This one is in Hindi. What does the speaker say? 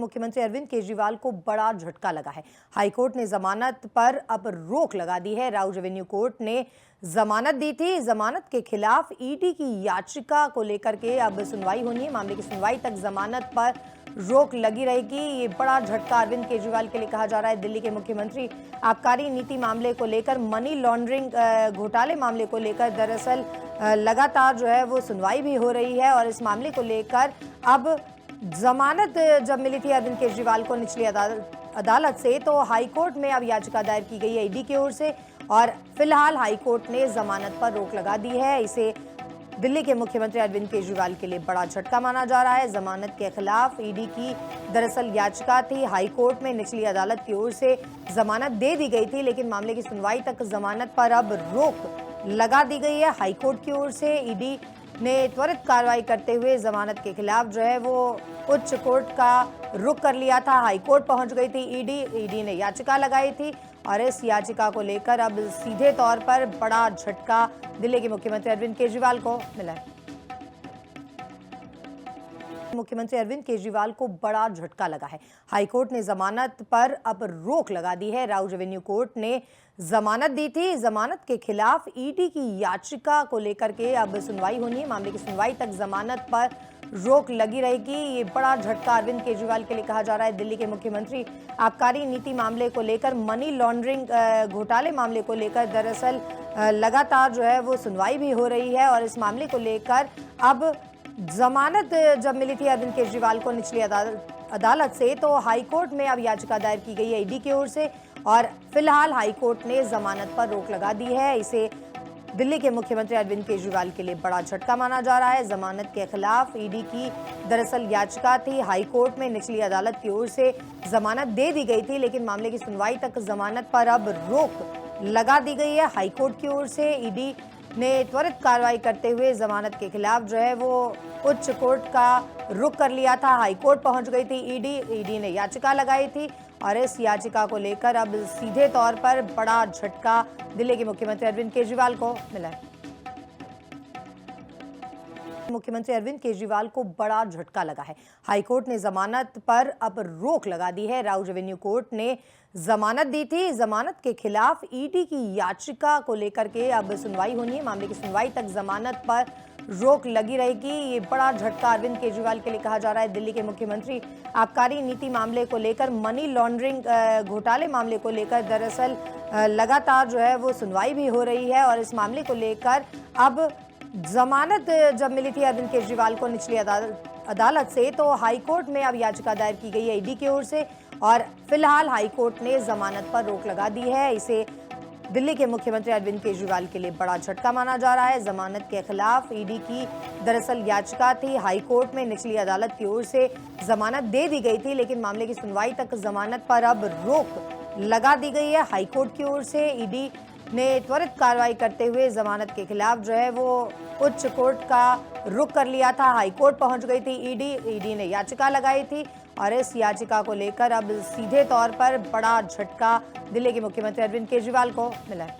मुख्यमंत्री अरविंद केजरीवाल को बड़ा झटका लगा है। हाईकोर्ट ने जमानत पर अब रोक लगा दी है। राउज रेवेन्यू कोर्ट ने जमानत दी थी। जमानत के खिलाफ ईडी की याचिका को लेकर के अब सुनवाई होनी है। मामले की सुनवाई तक जमानत पर रोक लगी रहेगी। ये बड़ा झटका अरविंद केजरीवाल के लिए कहा जा रहा है। दिल्ली के मुख्यमंत्री आबकारी नीति मामले को लेकर, मनी लॉन्ड्रिंग घोटाले मामले को लेकर दरअसल लगातार जो है वो सुनवाई भी हो रही है और इस मामले को लेकर अब जमानत जब मिली थी अरविंद केजरीवाल को निचली अदालत से, तो हाईकोर्ट में अब याचिका दायर की गई है ईडी की ओर से और फिलहाल हाईकोर्ट ने जमानत पर रोक लगा दी है। इसे दिल्ली के मुख्यमंत्री अरविंद केजरीवाल के लिए बड़ा झटका माना जा रहा है। जमानत के खिलाफ ईडी की दरअसल याचिका थी हाईकोर्ट में, निचली अदालत की ओर से जमानत दे दी गई थी, लेकिन मामले की सुनवाई तक जमानत पर अब रोक लगा दी गई है हाईकोर्ट की ओर से। ईडी ने त्वरित कार्रवाई करते हुए जमानत के खिलाफ जो है वो उच्च कोर्ट का रुख कर लिया था। हाईकोर्ट पहुंच गई थी ईडी ने याचिका लगाई थी और इस याचिका को लेकर अब सीधे तौर पर बड़ा झटका दिल्ली के मुख्यमंत्री अरविंद केजरीवाल को मिला है। मुख्यमंत्री अरविंद केजरीवाल को बड़ा झटका लगा है। हाईकोर्ट ने जमानत पर अब रोक लगा दी है। राउज रेवेन्यू कोर्ट ने जमानत दी थी। जमानत के खिलाफ ईडी की याचिका को लेकर के अब सुनवाई होनी है। मामले की सुनवाई तक जमानत पर रोक लगी रहेगी। ये बड़ा झटका अरविंद केजरीवाल के लिए कहा जा रहा है। दिल्ली के मुख्यमंत्री आबकारी नीति मामले को लेकर, मनी लॉन्ड्रिंग घोटाले मामले को लेकर दरअसल लगातार जो है वो सुनवाई भी हो रही है और इस मामले को लेकर अब जमानत जब मिली थी अरविंद केजरीवाल को निचली अदालत से, तो हाईकोर्ट में अब याचिका दायर की गई है ईडी की ओर से और फिलहाल हाईकोर्ट ने जमानत पर रोक लगा दी है। इसे दिल्ली के मुख्यमंत्री अरविंद केजरीवाल के लिए बड़ा झटका माना जा रहा है। जमानत के खिलाफ ईडी की दरअसल याचिका थी हाईकोर्ट में, निचली अदालत की ओर से जमानत दे दी गई थी, लेकिन मामले की सुनवाई तक जमानत पर अब रोक लगा दी गई है हाईकोर्ट की ओर से। ईडी ने त्वरित कार्रवाई करते हुए जमानत के खिलाफ जो है वो उच्च कोर्ट का रुख कर लिया था। हाईकोर्ट पहुंच गई थी ईडी ने याचिका लगाई थी और इस याचिका को लेकर अब सीधे तौर पर बड़ा झटका दिल्ली के मुख्यमंत्री अरविंद केजरीवाल को मिला है। मुख्यमंत्री अरविंद केजरीवाल को बड़ा झटका लगा है। हाईकोर्ट ने जमानत पर अब रोक लगा दी है। राउज रेवेन्यू कोर्ट ने जमानत दी थी। जमानत के खिलाफ ईडी की याचिका को लेकर के अब सुनवाई होनी है। मामले की सुनवाई तक जमानत पर रोक लगी रहेगी। ये बड़ा झटका अरविंद केजरीवाल के लिए कहा जा रहा है। दिल्ली के मुख्यमंत्री आबकारी नीति मामले को लेकर, मनी लॉन्ड्रिंग घोटाले मामले को लेकर दरअसल लगातार जो है वो सुनवाई भी हो रही है और इस मामले को लेकर अब जमानत जब मिली थी अरविंद केजरीवाल को निचली अदालत से, तो हाईकोर्ट में अब याचिका दायर की गई है ईडी की ओर से और फिलहाल हाईकोर्ट ने जमानत पर रोक लगा दी है। इसे दिल्ली के मुख्यमंत्री अरविंद केजरीवाल के लिए बड़ा झटका माना जा रहा है। जमानत के खिलाफ ईडी की दरअसल याचिका थी हाईकोर्ट में, निचली अदालत की ओर से जमानत दे दी गई थी, लेकिन मामले की सुनवाई तक जमानत पर अब रोक लगा दी गई है हाईकोर्ट की ओर से। ईडी ने त्वरित कार्रवाई करते हुए जमानत के खिलाफ जो है वो उच्च कोर्ट का रुख कर लिया था। हाईकोर्ट पहुंच गई थी ईडी ने याचिका लगाई थी और इस याचिका को लेकर अब सीधे तौर पर बड़ा झटका दिल्ली के मुख्यमंत्री अरविंद केजरीवाल को मिला है।